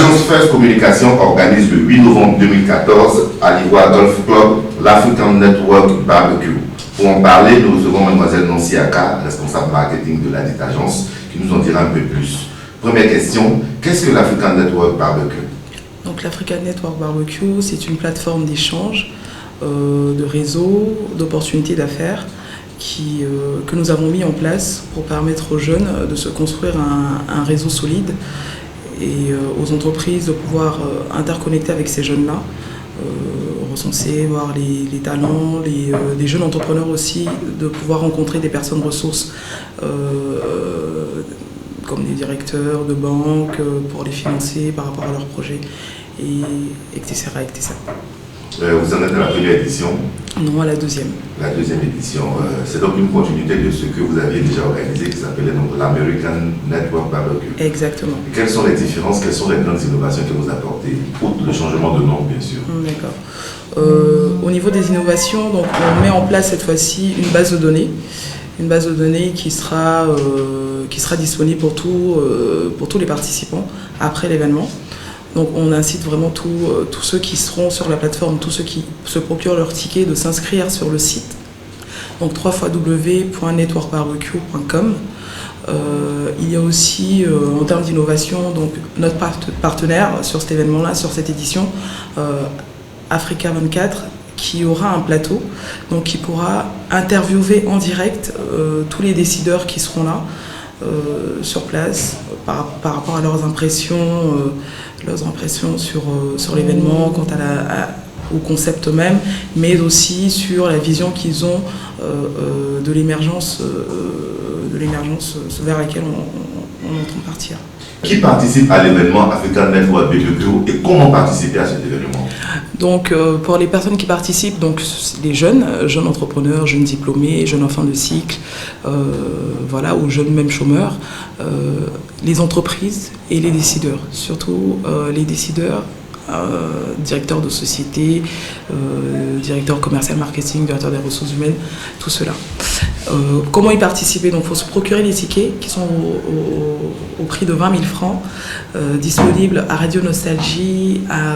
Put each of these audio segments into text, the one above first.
L'agence First Communication organise le 8 novembre 2014 à l'Ivoire Golf Club l'African Network Barbecue. Pour en parler, nous recevons Mademoiselle Nancy Aka, responsable marketing de la dite agence, qui nous en dira un peu plus. Première question, qu'est-ce que l'African Network Barbecue? Donc l'African Network Barbecue, c'est une plateforme d'échange, de réseau, d'opportunités d'affaires que nous avons mis en place pour permettre aux jeunes de se construire un réseau solide et aux entreprises de pouvoir interconnecter avec ces jeunes-là, recenser, voir les talents, les jeunes entrepreneurs aussi, de pouvoir rencontrer des personnes ressources comme des directeurs de banques pour les financer par rapport à leurs projets, etc. Vous en êtes à la première édition? Non, à la deuxième. La deuxième édition, c'est donc une continuité de ce que vous aviez déjà organisé qui s'appelait donc l'American Network Barbecue. Exactement. Et quelles sont les différences, quelles sont les grandes innovations que vous apportez, outre le changement de nom bien sûr? D'accord. Au niveau des innovations, donc, on met en place cette fois-ci une base de données qui sera disponible pour tous les participants après l'événement. Donc on incite vraiment tous ceux qui seront sur la plateforme, tous ceux qui se procurent leur ticket, de s'inscrire sur le site. Donc www.networkbarbecue.com. Il y a aussi, en termes d'innovation, donc notre partenaire sur cet événement-là, sur cette édition, Africa 24, qui aura un plateau, donc qui pourra interviewer en direct tous les décideurs qui seront là sur place par rapport à leurs impressions sur l'événement, quant au concept même, mais aussi sur la vision qu'ils ont de l'émergence vers laquelle on est en train de partir. Qui participe à l'événement African Network Barbecue et comment participer à cet événement? Donc pour les personnes qui participent, donc les jeunes entrepreneurs, jeunes diplômés, jeunes enfants de cycle, voilà, ou jeunes même chômeurs, les entreprises et les décideurs, surtout les décideurs, directeurs de société, directeur commercial marketing, directeur des ressources humaines, tout cela. Comment y participer? Donc il faut se procurer les tickets qui sont au prix de 20 000 francs, disponibles à Radio Nostalgie, à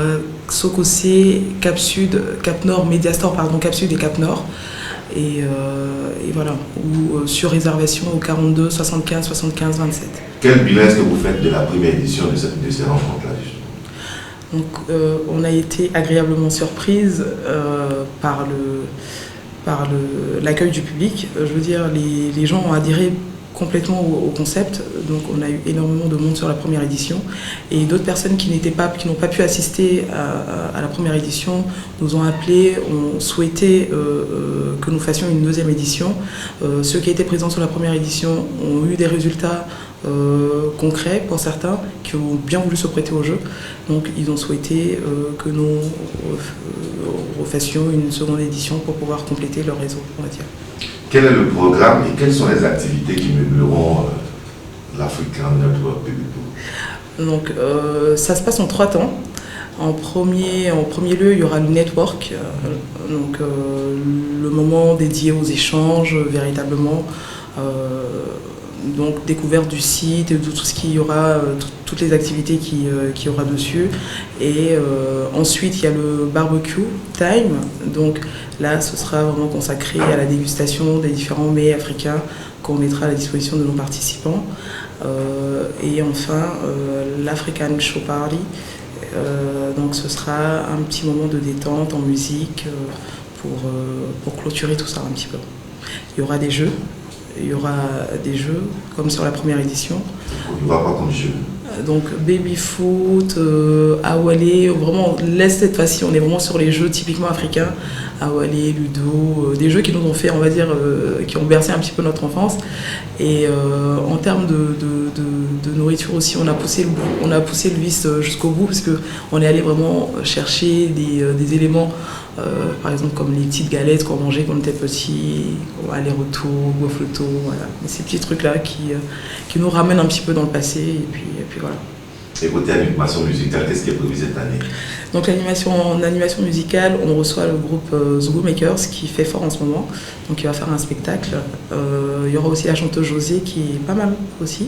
Sococé, Cap Sud, Cap Nord, Mediastore, pardon, Cap Sud et Cap Nord. Et voilà, ou sur réservation au 42 75 75 27. Quel bilan est-ce que vous faites de la première édition de ces rencontres-là? Donc, on a été agréablement surprise par l'accueil du public. Je veux dire, les gens ont adhéré complètement au concept. Donc on a eu énormément de monde sur la première édition et d'autres personnes qui n'ont pas pu assister à la première édition nous ont appelés, ont souhaité que nous fassions une deuxième édition. Ceux qui étaient présents sur la première édition ont eu des résultats concrets pour certains qui ont bien voulu se prêter au jeu. Donc ils ont souhaité que nous refassions une seconde édition pour pouvoir compléter leur réseau, on va dire. Quel est le programme et quelles sont les activités qui meubleront l'African Network Barbecue? Donc ça se passe en 3 temps. En premier lieu, il y aura le network, donc le moment dédié aux échanges véritablement. Donc découverte du site et de tout ce qu'il y aura, toutes les activités qu'il y aura dessus. Et ensuite il y a le barbecue time, donc là ce sera vraiment consacré à la dégustation des différents mets africains qu'on mettra à la disposition de nos participants. Et enfin l'African Show Party, donc ce sera un petit moment de détente en musique pour clôturer tout ça un petit peu. Il y aura des jeux. Il y aura des jeux comme sur la première édition. Il y aura quoi comme jeu? Donc baby foot, awalé, vraiment laisse cette fois-ci, on est vraiment sur les jeux typiquement africains, awalé, ludo, des jeux qui nous ont fait, on va dire, qui ont bercé un petit peu notre enfance. Et en termes de nourriture aussi, on a poussé le vice jusqu'au bout parce qu'on est allé vraiment chercher des éléments, par exemple comme les petites galettes qu'on mangeait quand on était petit, aller-retour, goufleto, voilà. Ces petits trucs-là qui nous ramènent un petit peu dans le passé et puis voilà. Et côté animation musicale, qu'est-ce qui est prévu cette année? Donc en animation musicale, on reçoit le groupe Zougou Makers qui fait fort en ce moment, donc il va faire un spectacle. Il y aura aussi la chanteuse José qui est pas mal aussi.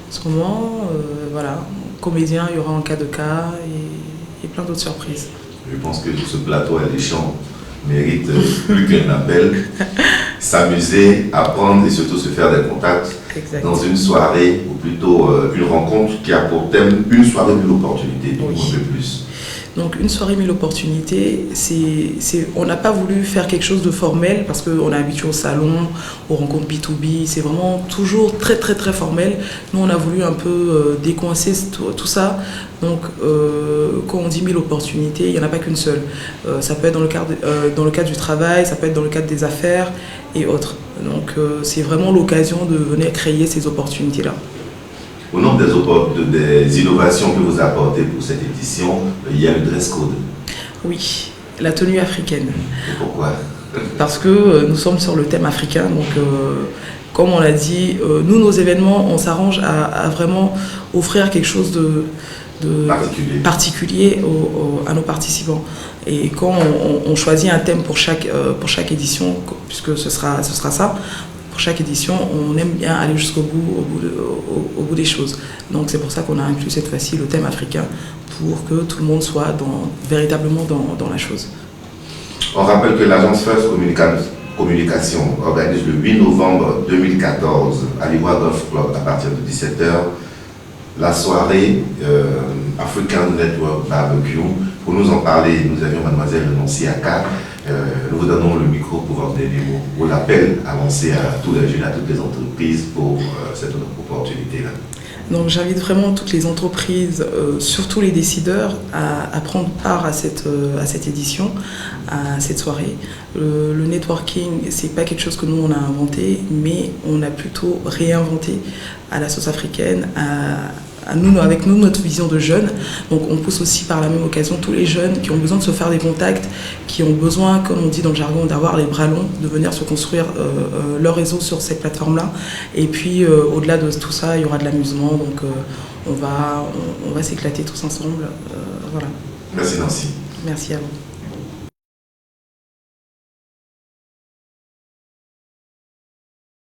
en ce moment. Voilà, comédien, il y aura en cas de cas et plein d'autres surprises. Je pense que ce plateau alléchant mérite plus qu'un appel. S'amuser, apprendre et surtout se faire des contacts. Exactement. Dans une soirée, ou plutôt une rencontre qui a pour thème une soirée de l'opportunité, Oui. un peu plus. Donc une soirée mille opportunités, on n'a pas voulu faire quelque chose de formel parce qu'on est habitué au salon, aux rencontres B2B, c'est vraiment toujours très très très formel. Nous on a voulu un peu décoincer tout ça. Donc quand on dit 1000 opportunités, il n'y en a pas qu'une seule. Ça peut être dans le cadre du travail, ça peut être dans le cadre des affaires et autres. Donc c'est vraiment l'occasion de venir créer ces opportunités-là. Au nom des innovations que vous apportez pour cette édition, il y a le dress code. Oui, la tenue africaine. Et pourquoi? Parce que nous sommes sur le thème africain. Donc, comme on l'a dit, nous, nos événements, on s'arrange à vraiment offrir quelque chose de particulier à nos participants. Et quand on choisit un thème pour chaque édition, puisque ce sera ça, pour chaque édition, on aime bien aller jusqu'au bout, au bout des choses. Donc c'est pour ça qu'on a inclus cette fois-ci le thème africain, pour que tout le monde soit véritablement dans la chose. On rappelle que l'agence First Communication organise le 8 novembre 2014 à l'Ivoire Golf Club à partir de 17h la soirée African Network Barbecue. Pour nous en parler, nous avions mademoiselle Nancy Aka. Nous vous donnons le micro pour votre dernier mot, pour l'appel à lancer à tous les jeunes, à toutes les entreprises pour cette opportunité-là. Donc j'invite vraiment toutes les entreprises, surtout les décideurs, à prendre part à cette édition, à cette soirée. Le networking, c'est pas quelque chose que nous on a inventé, mais on a plutôt réinventé à la sauce africaine, avec nous, notre vision de jeunes. Donc on pousse aussi par la même occasion tous les jeunes qui ont besoin de se faire des contacts, qui ont besoin, comme on dit dans le jargon, d'avoir les bras longs, de venir se construire leur réseau sur cette plateforme-là. Et puis au-delà de tout ça, il y aura de l'amusement, donc on va s'éclater tous ensemble. Voilà. Merci Nancy. Merci à vous.